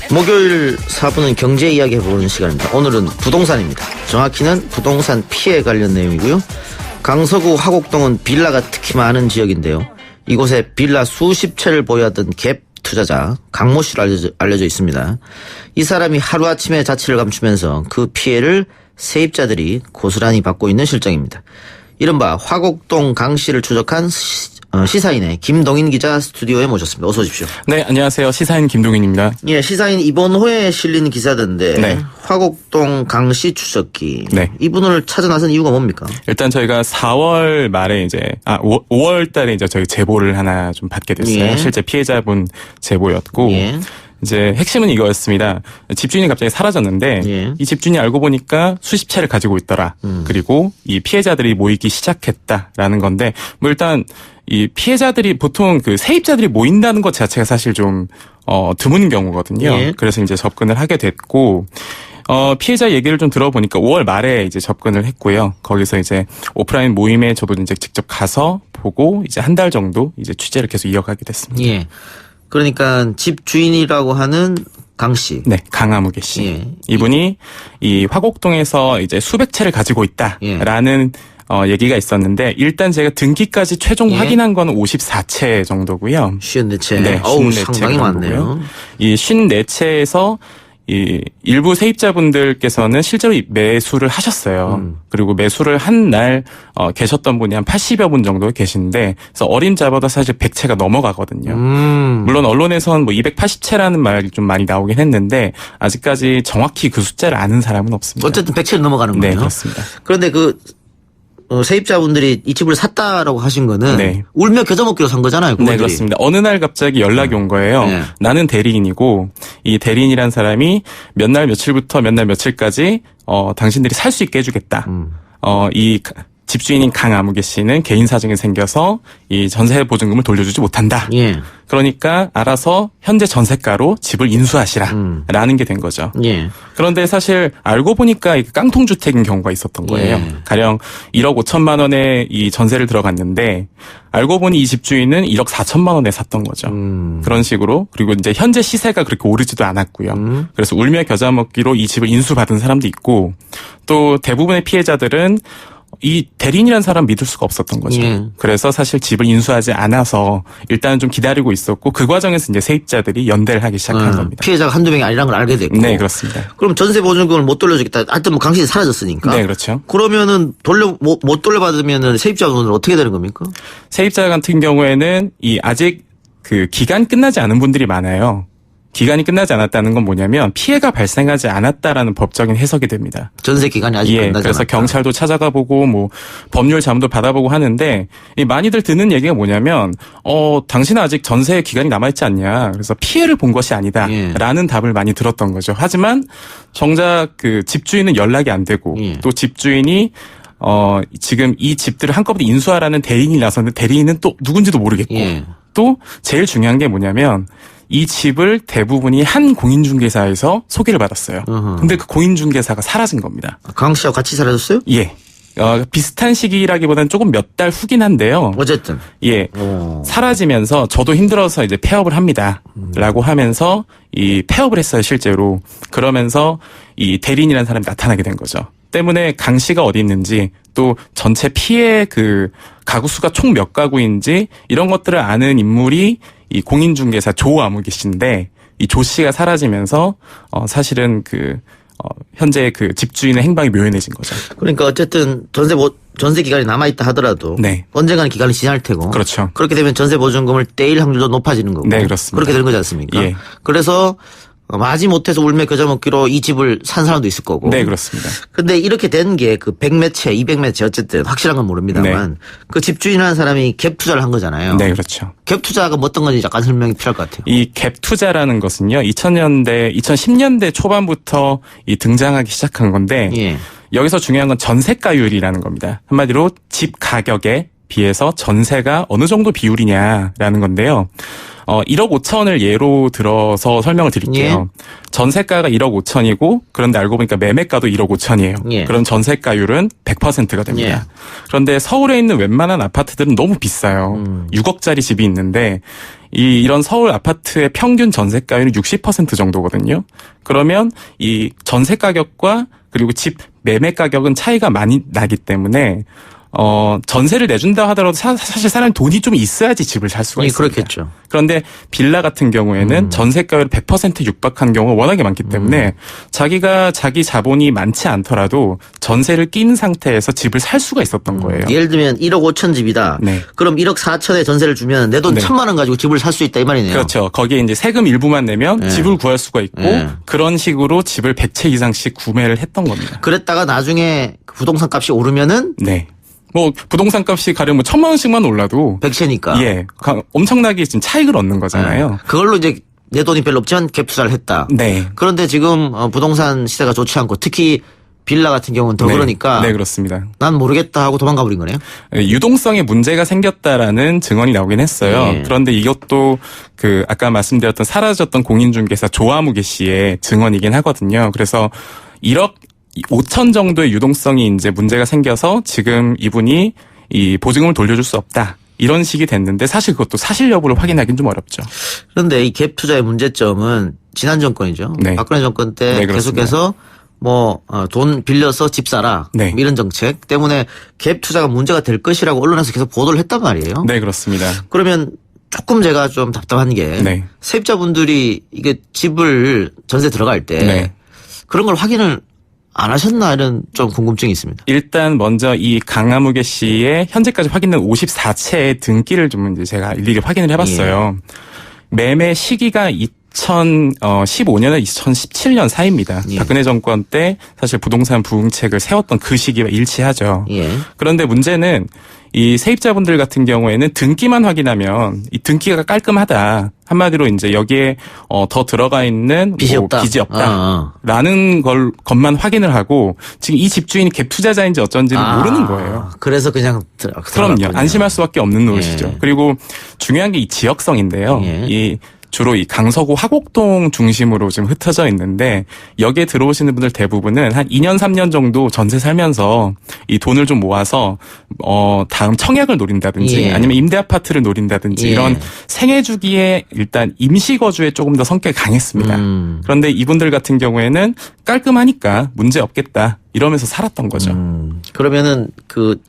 목요일 4부는 경제 이야기 해보는 시간입니다. 오늘은 부동산입니다. 정확히는 부동산 피해 관련 내용이고요. 강서구 화곡동은 빌라가 특히 많은 지역인데요. 이곳에 빌라 수십 채를 보유하던 갭 투자자 강모 씨로 알려져 있습니다. 이 사람이 하루아침에 자취를 감추면서 그 피해를 세입자들이 고스란히 받고 있는 실정입니다. 이른바 화곡동 강 씨를 추적한 시사인의 김동인 기자 스튜디오에 모셨습니다. 어서 오십시오. 네, 안녕하세요. 시사인 김동인입니다. 예, 시사인 이번 호에 실린 기사던데 네. 화곡동 강씨 추적기. 네. 이분을 찾아 나선 이유가 뭡니까? 일단 저희가 4월 말에 5월 달에 저희 제보를 하나 좀 받게 됐어요. 예. 실제 피해자분 제보였고. 예. 이제 핵심은 이거였습니다. 집주인이 갑자기 사라졌는데 예. 이 집주인이 알고 보니까 수십 채를 가지고 있더라. 그리고 이 피해자들이 모이기 시작했다라는 건데 뭐 일단 이 피해자들이 보통 그 세입자들이 모인다는 것 자체가 사실 좀 드문 경우거든요. 예. 그래서 이제 접근을 하게 됐고 피해자 얘기를 좀 들어보니까 5월 말에 이제 접근을 했고요. 거기서 이제 오프라인 모임에 저도 이제 직접 가서 보고 이제 한 달 정도 이제 취재를 계속 이어가게 됐습니다. 예. 그러니까 집 주인이라고 하는 강 씨. 네, 강아무개 씨. 예. 이분이 이 화곡동에서 이제 수백 채를 가지고 있다라는 얘기가 있었는데 일단 제가 등기까지 최종 예. 확인한 건 54채 정도고요. 54채. 네, 어우, 54채 상당히 많네요. 정도고요. 이 54채에서 이 일부 세입자분들께서는 실제로 매수를 하셨어요. 그리고 매수를 한 날 계셨던 분이 한 80여 분 정도 계신데 그래서 어림잡아도 사실 100채가 넘어가거든요. 물론 언론에서는 뭐 280채라는 말이 좀 많이 나오긴 했는데 아직까지 정확히 그 숫자를 아는 사람은 없습니다. 어쨌든 100채를 넘어가는 거예요. 네, 그렇습니다. 그런데 세입자분들이 이 집을 샀다라고 하신 거는 네. 울며 겨자 먹기로 산 거잖아요. 그분들이. 네, 그렇습니다. 어느 날 갑자기 연락이 온 거예요. 네. 나는 대리인이고 이 대리인이란 사람이 몇 날 며칠부터 몇 날 며칠까지 당신들이 살 수 있게 해주겠다. 이 집주인인 강아무개 씨는 개인 사정이 생겨서 이 전세 보증금을 돌려주지 못한다. 예. 그러니까 알아서 현재 전세가로 집을 인수하시라라는 게 된 거죠. 예. 그런데 사실 알고 보니까 깡통주택인 경우가 있었던 거예요. 예. 가령 1억 5천만 원에 이 전세를 들어갔는데 알고 보니 이 집주인은 1억 4천만 원에 샀던 거죠. 그런 식으로. 그리고 이제 현재 시세가 그렇게 오르지도 않았고요. 그래서 울며 겨자 먹기로 이 집을 인수받은 사람도 있고 또 대부분의 피해자들은 이 대리인이라는 사람 믿을 수가 없었던 거죠. 예. 그래서 사실 집을 인수하지 않아서 일단은 좀 기다리고 있었고 그 과정에서 이제 세입자들이 연대를 하기 시작한 겁니다. 피해자가 한두 명이 아니라는 걸 알게 됐고. 네, 그렇습니다. 그럼 전세 보증금을 못 돌려주겠다. 하여튼 뭐 강신이 사라졌으니까. 네, 그렇죠. 그러면은 못 돌려받으면은 세입자분은 어떻게 되는 겁니까? 세입자 같은 경우에는 이 아직 그 기간 끝나지 않은 분들이 많아요. 기간이 끝나지 않았다는 건 뭐냐면 피해가 발생하지 않았다라는 법적인 해석이 됩니다. 전세 기간이 아직 끝나지 않았다. 그래서 경찰도 찾아가 보고 뭐 법률 자문도 받아보고 하는데 이 많이들 듣는 얘기가 뭐냐면 당신은 아직 전세 기간이 남아있지 않냐. 그래서 피해를 본 것이 아니다라는 답을 많이 들었던 거죠. 하지만 정작 그 집주인은 연락이 안 되고 또 집주인이 지금 이 집들을 한꺼번에 인수하라는 대리인이 나섰는데 대리인은 또 누군지도 모르겠고 또 제일 중요한 게 뭐냐면 이 집을 대부분이 한 공인중개사에서 소개를 받았어요. 근데 그 공인중개사가 사라진 겁니다. 강 씨하고 같이 사라졌어요? 예. 비슷한 시기라기보다는 조금 몇 달 후긴 한데요. 어쨌든. 예. 사라지면서 저도 힘들어서 이제 폐업을 합니다. 라고 하면서 이 폐업을 했어요, 실제로. 그러면서 이 대리인이라는 사람이 나타나게 된 거죠. 때문에 강 씨가 어디 있는지 또 전체 피해 그 가구 수가 총 몇 가구인지 이런 것들을 아는 인물이 이 공인중개사 조아무개 씨인데 이 조 씨가 사라지면서 사실은 현재 그 집주인의 행방이 묘연해진 거죠. 그러니까 어쨌든 전세 기간이 남아있다 하더라도 네. 언젠가는 기간이 지날 테고 그렇죠. 그렇게 되면 전세 보증금을 떼일 확률도 높아지는 거고 네, 그렇습니다. 그렇게 되는 거지 않습니까? 예. 그래서 마지못해서 울며 겨자 먹기로 이 집을 산 사람도 있을 거고. 네, 그렇습니다. 근데 이렇게 된 게 그 100몇 채, 200몇 채 어쨌든 확실한 건 모릅니다만 네. 그 집주인이라는 사람이 갭 투자를 한 거잖아요. 네, 그렇죠. 갭 투자가 뭐 어떤 건지 약간 설명이 필요할 것 같아요. 이 갭 투자라는 것은요, 2010년대 초반부터 이 등장하기 시작한 건데 예. 여기서 중요한 건 전세가율이라는 겁니다. 한마디로 집 가격에 비해서 전세가 어느 정도 비율이냐라는 건데요. 1억 5천을 예로 들어서 설명을 드릴게요. 예. 전세가가 1억 5천이고 그런데 알고 보니까 매매가도 1억 5천이에요. 예. 그럼 전세가율은 100%가 됩니다. 예. 그런데 서울에 있는 웬만한 아파트들은 너무 비싸요. 6억짜리 집이 있는데 이런 서울 아파트의 평균 전세가율은 60% 정도거든요. 그러면 이 전세 가격과 그리고 집 매매 가격은 차이가 많이 나기 때문에 전세를 내준다 하더라도 사실 사람이 돈이 좀 있어야지 집을 살 수가 있습니다. 그렇겠죠. 그런데 빌라 같은 경우에는 전세가율 100% 육박한 경우가 워낙에 많기 때문에 자기가 자기 자본이 많지 않더라도 전세를 낀 상태에서 집을 살 수가 있었던 거예요. 예를 들면 1억 5천 집이다. 네. 그럼 1억 4천에 전세를 주면 내 돈 네. 1,000만 원 가지고 집을 살 수 있다 이 말이네요. 그렇죠. 거기에 이제 세금 일부만 내면 집을 구할 수가 있고 그런 식으로 집을 100채 이상씩 구매를 했던 겁니다. 그랬다가 나중에 부동산 값이 오르면은 네. 뭐 부동산 값이 가령 뭐 1,000만 원씩만 올라도 100채니까. 예, 엄청나게 지금 차익을 얻는 거잖아요. 그걸로 이제 내 돈이 별로 없지만 갭 투자를 했다. 네. 그런데 지금 부동산 시세가 좋지 않고 특히 빌라 같은 경우는 더 네. 그러니까 네, 그렇습니다. 난 모르겠다 하고 도망가 버린 거네요. 유동성에 문제가 생겼다라는 증언이 나오긴 했어요. 예. 그런데 이것도 그 아까 말씀드렸던 사라졌던 공인중개사 조아무개 씨의 증언이긴 하거든요. 그래서 1억 5천 정도의 유동성이 이제 문제가 생겨서 지금 이분이 이 보증금을 돌려줄 수 없다. 이런 식이 됐는데 사실 그것도 사실 여부를 확인하기는 좀 어렵죠. 그런데 이 갭 투자의 문제점은 지난 정권이죠. 네. 박근혜 정권 때 네, 그렇습니다. 계속해서 돈 빌려서 집 사라. 네. 뭐 이런 정책 때문에 갭 투자가 문제가 될 것이라고 언론에서 계속 보도를 했단 말이에요. 네, 그렇습니다. 그러면 조금 제가 좀 답답한 게 네. 세입자분들이 이게 집을 전세 들어갈 때 네. 그런 걸 확인을 안 하셨나 이런 좀 궁금증이 있습니다. 일단 먼저 이 강아무개 씨의 현재까지 확인된 54채의 등기를 좀 이제 제가 일일이 확인을 해봤어요. 매매 시기가 2015년에 2017년 사이입니다. 예. 박근혜 정권 때 사실 부동산 부흥책을 세웠던 그 시기와 일치하죠. 예. 그런데 문제는 이 세입자분들 같은 경우에는 등기만 확인하면 이 등기가 깔끔하다. 한마디로 이제 여기에 더 들어가 있는 빚이 없다. 빚이 없다라는 것만 확인을 하고 지금 이 집주인이 갭 투자자인지 어쩐지를 모르는 거예요. 그래서 그냥 그럼요. 안심할 수밖에 없는 노릇이죠. 예. 그리고 중요한 게 이 지역성인데요. 예. 이 주로 이 강서구 화곡동 중심으로 지금 흩어져 있는데 여기에 들어오시는 분들 대부분은 한 2년 3년 정도 전세 살면서 이 돈을 좀 모아서 다음 청약을 노린다든지 예. 아니면 임대 아파트를 노린다든지 예. 이런 생애 주기에 일단 임시 거주에 조금 더 성격이 강했습니다. 그런데 이분들 같은 경우에는 깔끔하니까 문제 없겠다 이러면서 살았던 거죠. 그러면은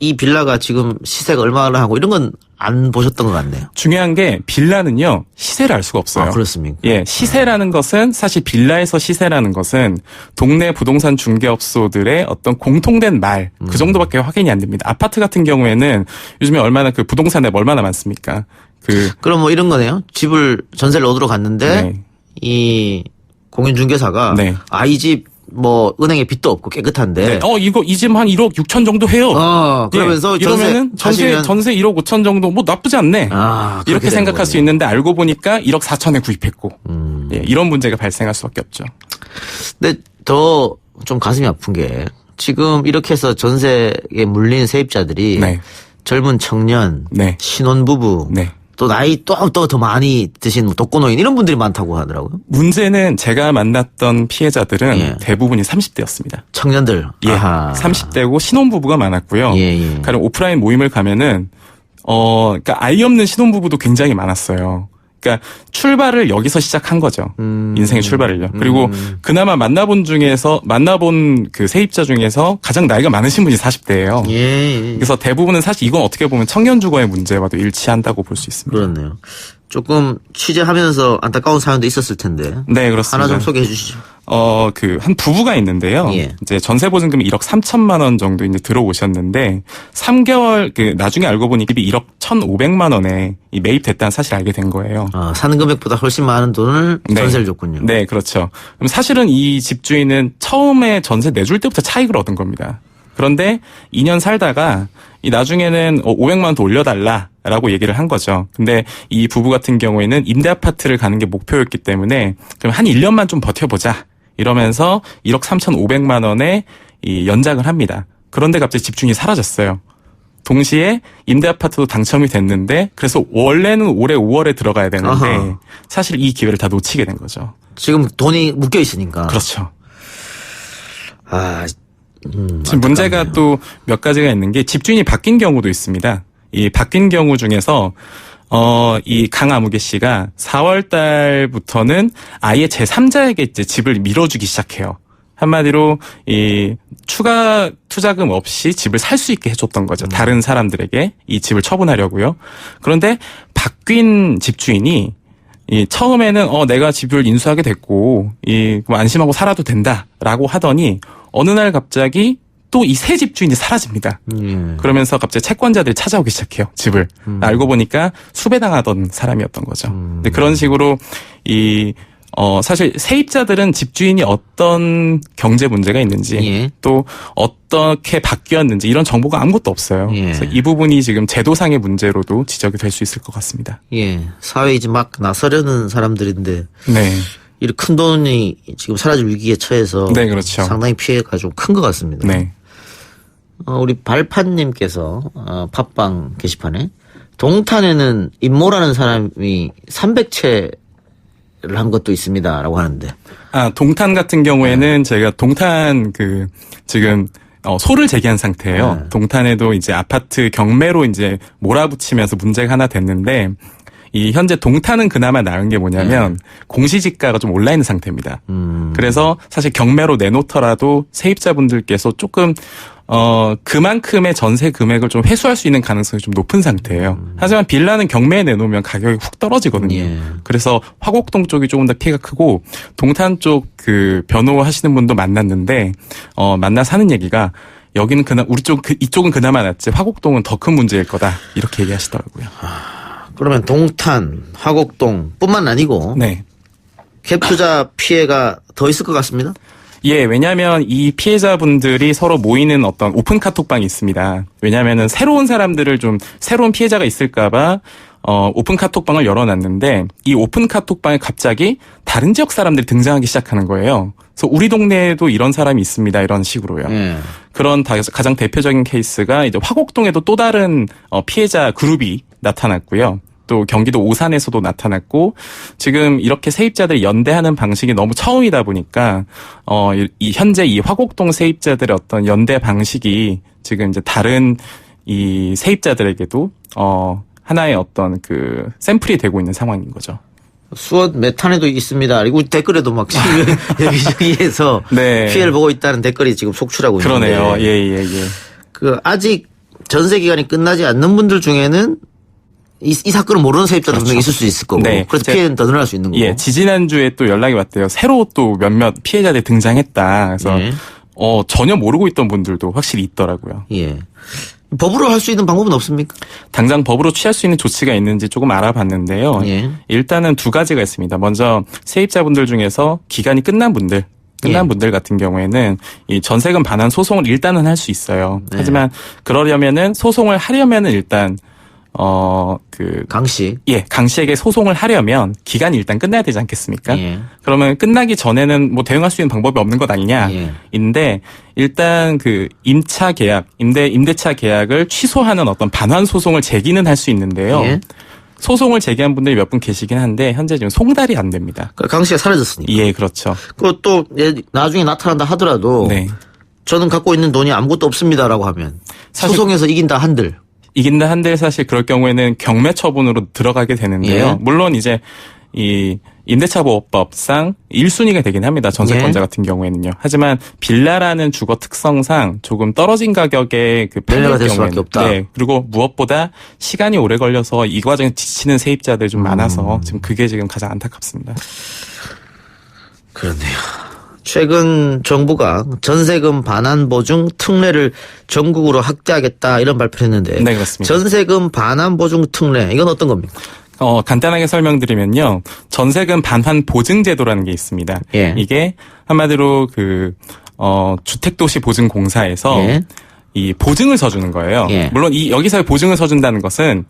이 빌라가 지금 시세가 얼마나 하고 이런 건 안 보셨던 것 같네요. 중요한 게 빌라는요 시세를 알 수가 없어요. 아, 그렇습니까? 예, 시세라는 것은 사실 빌라에서 시세라는 것은 동네 부동산 중개업소들의 어떤 공통된 말 그 정도밖에 확인이 안 됩니다. 아파트 같은 경우에는 요즘에 얼마나 그 부동산 앱 얼마나 많습니까? 그럼 뭐 이런 거네요. 집을 전세를 얻으러 갔는데 네. 이 공인중개사가 네. 이 집 뭐 은행에 빚도 없고 깨끗한데 네. 이 집 한 1억 6천 정도 해요. 그러면서 예, 이러면은 전세 1억 5천 정도 뭐 나쁘지 않네. 그렇게 이렇게 되는 생각할 수 거네요. 있는데 알고 보니까 1억 4천에 구입했고 예, 이런 문제가 발생할 수밖에 없죠. 근데 더 좀 가슴이 아픈 게 지금 이렇게 해서 전세에 물린 세입자들이 네. 젊은 청년, 네. 신혼부부, 네. 또 나이 또 더 많이 드신 독거노인 이런 분들이 많다고 하더라고요. 문제는 제가 만났던 피해자들은 예. 대부분이 30대였습니다. 청년들. 예. 아하. 30대고 신혼부부가 많았고요. 예. 가령 오프라인 모임을 가면은 그러니까 아이 없는 신혼부부도 굉장히 많았어요. 그러니까 출발을 여기서 시작한 거죠. 인생의 출발을요. 그리고 그나마 만나본 그 세입자 중에서 가장 나이가 많으신 분이 40대예요. 예. 그래서 대부분은 사실 이건 어떻게 보면 청년 주거의 문제와도 일치한다고 볼 수 있습니다. 그렇네요. 조금 취재하면서 안타까운 사연도 있었을 텐데. 네, 그렇습니다. 하나 좀 소개해 주시죠. 한 부부가 있는데요. 예. 이제 전세 보증금이 1억 3천만 원 정도 이제 들어오셨는데 3개월 나중에 알고 보니 집이 1억 1,500만 원에 매입됐다는 사실 알게 된 거예요. 사는 금액보다 훨씬 많은 돈을 네. 전세를 줬군요. 네, 그렇죠. 그럼 사실은 이 집주인은 처음에 전세 내줄 때부터 차익을 얻은 겁니다. 그런데 2년 살다가 나중에는 500만 원 더 올려달라라고 얘기를 한 거죠. 근데 이 부부 같은 경우에는 임대 아파트를 가는 게 목표였기 때문에 그럼 한 1년만 좀 버텨보자 이러면서 1억 3,500만 원에 연장을 합니다. 그런데 갑자기 집주인이 사라졌어요. 동시에 임대 아파트도 당첨이 됐는데 그래서 원래는 올해 5월에 들어가야 되는데 아하. 사실 이 기회를 다 놓치게 된 거죠. 지금 돈이 묶여 있으니까. 그렇죠. 지금 문제가 또 몇 가지가 있는 게 집주인이 바뀐 경우도 있습니다. 이 바뀐 경우 중에서 이 강아무개 씨가 4월 달부터는 아예 제3자에게 이제 집을 밀어주기 시작해요. 한마디로 이 추가 투자금 없이 집을 살 수 있게 해줬던 거죠. 다른 사람들에게 이 집을 처분하려고요. 그런데 바뀐 집주인이 이 처음에는 내가 집을 인수하게 됐고 뭐 안심하고 살아도 된다라고 하더니 어느 날 갑자기 또 이 새 집주인이 사라집니다. 그러면서 갑자기 채권자들이 찾아오기 시작해요. 집을. 알고 보니까 수배당하던 사람이었던 거죠. 근데 그런 식으로 사실 세입자들은 집주인이 어떤 경제 문제가 있는지 예. 또 어떻게 바뀌었는지 이런 정보가 아무것도 없어요. 예. 그래서 이 부분이 지금 제도상의 문제로도 지적이 될 수 있을 것 같습니다. 예. 사회에 이제 막 나서려는 사람들인데. 네. 이렇게 큰 돈이 지금 사라질 위기에 처해서. 네, 그렇죠. 상당히 피해가 좀 큰 것 같습니다. 네. 우리 발판님께서, 팟빵 게시판에 동탄에는 임모라는 사람이 300채 한 것도 있습니다라고 하는데. 동탄 같은 경우에는 제가 동탄 지금 소를 제기한 상태예요. 동탄에도 이제 아파트 경매로 이제 몰아붙이면서 문제가 하나 됐는데 이 현재 동탄은 그나마 나은 게 뭐냐면 공시지가가 좀 올라 있는 상태입니다. 그래서 사실 경매로 내놓더라도 세입자분들께서 조금 그만큼의 전세 금액을 좀 회수할 수 있는 가능성이 좀 높은 상태예요. 하지만 빌라는 경매에 내놓으면 가격이 훅 떨어지거든요. 예. 그래서 화곡동 쪽이 조금 더 피해가 크고 동탄 쪽 변호하시는 분도 만났는데 만나서 하는 얘기가 여기는 우리 이쪽은 그나마 낫지 화곡동은 더 큰 문제일 거다 이렇게 얘기하시더라고요. 그러면 동탄, 화곡동 뿐만 아니고. 네. 갭 투자 피해가 더 있을 것 같습니다. 예, 왜냐하면 이 피해자분들이 서로 모이는 어떤 오픈 카톡방이 있습니다. 왜냐하면은 새로운 사람들을 좀 새로운 피해자가 있을까봐 오픈 카톡방을 열어놨는데 이 오픈 카톡방에 갑자기 다른 지역 사람들이 등장하기 시작하는 거예요. 그래서 우리 동네에도 이런 사람이 있습니다. 이런 식으로요. 그런 가장 대표적인 케이스가 이제 화곡동에도 또 다른 피해자 그룹이 나타났고요. 또 경기도 오산에서도 나타났고 지금 이렇게 세입자들이 연대하는 방식이 너무 처음이다 보니까 현재 이 화곡동 세입자들의 어떤 연대 방식이 지금 이제 다른 이 세입자들에게도 하나의 어떤 샘플이 되고 있는 상황인 거죠. 수원 메탄에도 있습니다. 그리고 댓글에도 막 여기저기에서 네. 피해를 보고 있다는 댓글이 지금 속출하고 있는데. 그러네요. 예. 아직 전세 기간이 끝나지 않는 분들 중에는 이 사건을 모르는 세입자도 분명히 있을 수 있을 거고. 네. 그래서 피해는 더 늘어날 수 있는 거고. 예, 지지난주에 또 연락이 왔대요. 새로 또 몇몇 피해자들이 등장했다. 그래서 전혀 모르고 있던 분들도 확실히 있더라고요. 예. 법으로 할 수 있는 방법은 없습니까? 당장 법으로 취할 수 있는 조치가 있는지 조금 알아봤는데요. 예. 일단은 두 가지가 있습니다. 먼저 세입자분들 중에서 기간이 끝난 분들 같은 경우에는 이 전세금 반환 소송을 일단은 할 수 있어요. 네. 하지만 그러려면은 소송을 하려면은 일단 강씨. 예, 강씨에게 소송을 하려면 기간이 일단 끝나야 되지 않겠습니까? 예. 그러면 끝나기 전에는 뭐 대응할 수 있는 방법이 없는 것 아니냐? 예. 인데 일단 임차 계약, 임대차 계약을 취소하는 어떤 반환 소송을 제기는 할 수 있는데요. 예. 소송을 제기한 분들이 몇 분 계시긴 한데 현재 지금 송달이 안 됩니다. 강씨가 사라졌으니까. 예, 그렇죠. 그리고 또 나중에 나타난다 하더라도 네. 저는 갖고 있는 돈이 아무것도 없습니다라고 하면 사실 소송에서 이긴다 한들. 이긴다 한들 사실 그럴 경우에는 경매 처분으로 들어가게 되는데요. 예. 물론 이제 이 임대차보호법상 1순위가 되긴 합니다. 전세권자 예. 같은 경우에는요. 하지만 빌라라는 주거 특성상 조금 떨어진 가격에 매매가 팔릴 될 수밖에 경우에는 없다. 네. 그리고 무엇보다 시간이 오래 걸려서 이 과정에 지치는 세입자들이 좀 많아서 지금 그게 지금 가장 안타깝습니다. 그렇네요. 최근 정부가 전세금 반환 보증 특례를 전국으로 확대하겠다 이런 발표를 했는데. 네, 그렇습니다. 전세금 반환 보증 특례 이건 어떤 겁니까? 간단하게 설명드리면요. 전세금 반환 보증제도라는 게 있습니다. 예. 이게 한마디로 주택도시보증공사에서 예. 이 보증을 서주는 거예요. 예. 물론 여기서의 보증을 서준다는 것은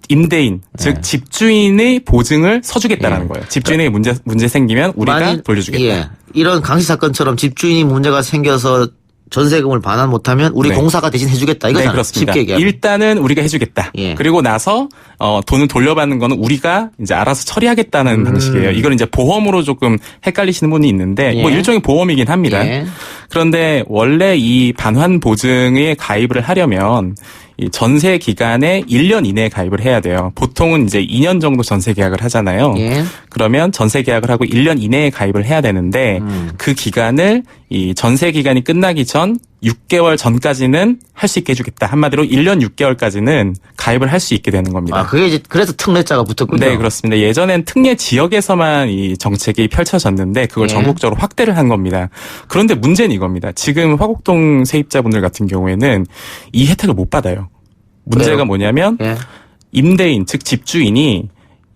임대인, 즉 집주인의 보증을 서주겠다라는 거예요. 집주인에게 문제 생기면 우리가 돌려주겠다. 예. 이런 강씨 사건처럼 집주인이 문제가 생겨서 전세금을 반환 못하면 우리 네. 공사가 대신 해주겠다 이거잖아요. 네, 그렇습니다. 쉽게 얘기하면. 일단은 우리가 해주겠다. 예. 그리고 나서 돈을 돌려받는 거는 우리가 이제 알아서 처리하겠다는 방식이에요. 이걸 이제 보험으로 조금 헷갈리시는 분이 있는데 예. 뭐 일종의 보험이긴 합니다. 예. 그런데 원래 이 반환 보증에 가입을 하려면 이 전세 기간에 1년 이내에 가입을 해야 돼요. 보통은 이제 2년 정도 전세 계약을 하잖아요. 예. 그러면 전세 계약을 하고 1년 이내에 가입을 해야 되는데 그 기간을 이 전세 기간이 끝나기 전 6개월 전까지는 할 수 있게 해주겠다. 한마디로 1년 6개월까지는 가입을 할 수 있게 되는 겁니다. 아, 그게 이제 그래서 특례자가 붙었군요. 네, 그렇습니다. 예전엔 특례 지역에서만 이 정책이 펼쳐졌는데 그걸 예. 전국적으로 확대를 한 겁니다. 그런데 문제는 이겁니다. 지금 화곡동 세입자분들 같은 경우에는 이 혜택을 못 받아요. 문제가 왜요? 뭐냐면 예. 임대인, 즉 집주인이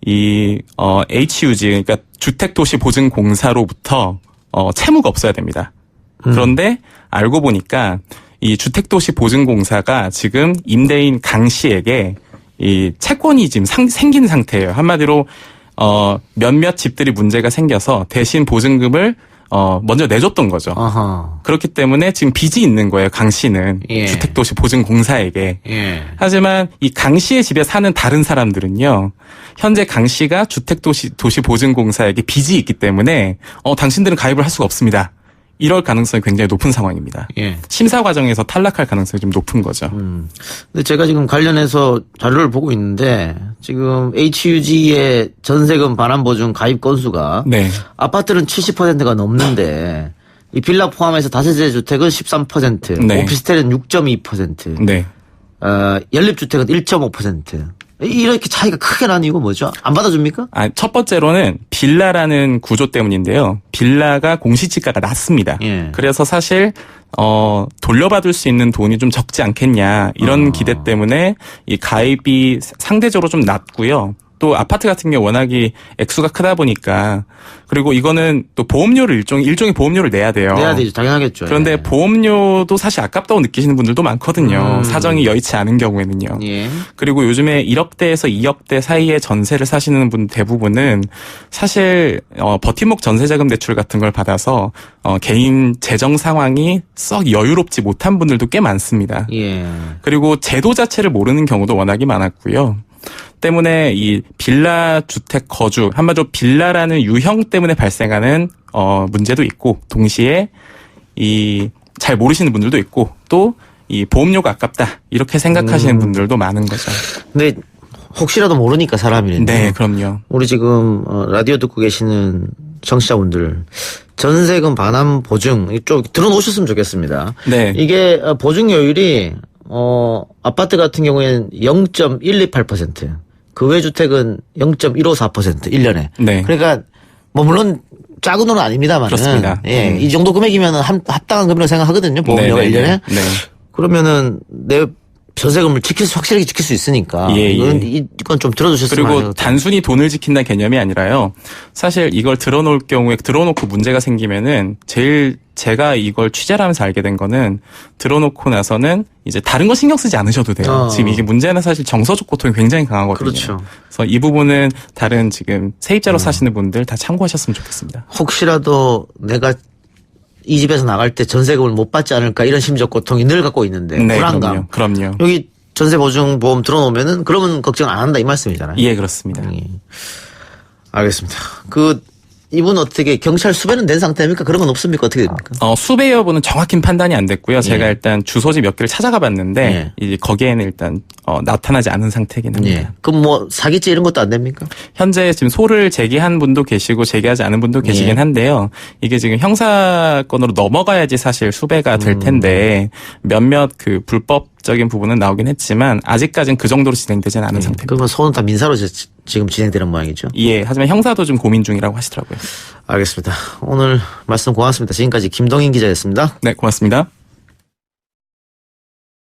이 HUG, 그러니까 주택도시보증공사로부터 채무가 없어야 됩니다. 그런데 알고 보니까 이 주택도시보증공사가 지금 임대인 강 씨에게 이 채권이 지금 생긴 상태예요. 한마디로 몇몇 집들이 문제가 생겨서 대신 보증금을 먼저 내줬던 거죠. 어허. 그렇기 때문에 지금 빚이 있는 거예요. 강 씨는 예. 주택도시보증공사에게. 예. 하지만 이 강 씨의 집에 사는 다른 사람들은요. 현재 강 씨가 주택도시보증공사에게 빚이 있기 때문에 당신들은 가입을 할 수가 없습니다. 이럴 가능성이 굉장히 높은 상황입니다. 예. 심사 과정에서 탈락할 가능성이 좀 높은 거죠. 근데 제가 지금 관련해서 자료를 보고 있는데 지금 HUG의 전세금 반환 보증 가입 건수가 네. 아파트는 70%가 넘는데 이 빌라 포함해서 다세대 주택은 13%, 네. 오피스텔은 6.2%, 네. 연립주택은 1.5%. 이렇게 차이가 크게 나는 이유가 뭐죠? 안 받아줍니까? 첫 번째로는 빌라라는 구조 때문인데요. 빌라가 공시지가가 낮습니다. 예. 그래서 사실 돌려받을 수 있는 돈이 좀 적지 않겠냐 이런 기대 때문에 이 가입이 상대적으로 좀 낮고요. 또 아파트 같은 경우 워낙이 액수가 크다 보니까 그리고 이거는 또 보험료를 일종의 보험료를 내야 돼요. 내야 되죠. 당연하겠죠. 그런데 예. 보험료도 사실 아깝다고 느끼시는 분들도 많거든요. 사정이 여의치 않은 경우에는요. 예. 그리고 요즘에 1억대에서 2억대 사이에 전세를 사시는 분 대부분은 사실 버팀목 전세자금 대출 같은 걸 받아서 개인 재정 상황이 썩 여유롭지 못한 분들도 꽤 많습니다. 예. 그리고 제도 자체를 모르는 경우도 워낙이 많았고요. 때문에 이 빌라 주택 거주, 한마디로 빌라라는 유형 때문에 발생하는 문제도 있고 동시에 이 잘 모르시는 분들도 있고 또 이 보험료가 아깝다 이렇게 생각하시는 분들도 많은 거죠. 근데 혹시라도 모르니까 사람이는데. 네, 그럼요. 우리 지금 라디오 듣고 계시는 청취자분들 전세금 반환 보증 이쪽 들어놓으셨으면 좋겠습니다. 네. 이게 보증료율이 아파트 같은 경우에는 0.128%, 그 외 주택은 0.154% 1년에. 네. 그러니까 뭐 물론 작은 돈은 아닙니다만. 그렇습니다. 예, 이 정도 금액이면 합당한 금액이라고 생각하거든요. 보험료가 네, 1년에. 네. 그러면은 내 전세금을 확실하게 지킬 수 있으니까. 예. 이건 좀 들어주셨으면 그리고 하는 단순히 돈을 지킨다는 개념이 아니라요. 사실 이걸 들어놓을 경우에 들어놓고 문제가 생기면은 제가 이걸 취재를 하면서 알게 된 거는 들어놓고 나서는 이제 다른 거 신경 쓰지 않으셔도 돼요. 지금 이게 문제는 사실 정서적 고통이 굉장히 강하거든요. 그렇죠. 그래서 이 부분은 다른 지금 세입자로 사시는 분들 다 참고하셨으면 좋겠습니다. 혹시라도 내가 이 집에서 나갈 때 전세금을 못 받지 않을까 이런 심적 고통이 늘 갖고 있는데 네, 불안감. 그럼요. 여기 전세보증보험 들어놓으면은 그러면 걱정 안 한다 이 말씀이잖아요. 예, 그렇습니다. 예. 알겠습니다. 이분 어떻게 경찰 수배는 된 상태입니까? 그런 건 없습니까? 어떻게 됩니까? 수배 여부는 정확히 판단이 안 됐고요. 제가 일단 주소지 몇 개를 찾아가 봤는데 예. 이제 거기에는 일단 나타나지 않은 상태긴 합니다. 예. 그럼 뭐 사기죄 이런 것도 안 됩니까? 현재 지금 소를 제기한 분도 계시고 제기하지 않은 분도 계시긴 한데요. 이게 지금 형사건으로 넘어가야지 사실 수배가 될 텐데 몇몇 그 불법적인 부분은 나오긴 했지만 아직까지는 그 정도로 진행되지는 않은 상태입니다. 그러면 소는 다 민사로 지금 진행되는 모양이죠? 예, 하지만 형사도 좀 고민 중이라고 하시더라고요. 알겠습니다. 오늘 말씀 고맙습니다. 지금까지 김동인 기자였습니다. 네, 고맙습니다.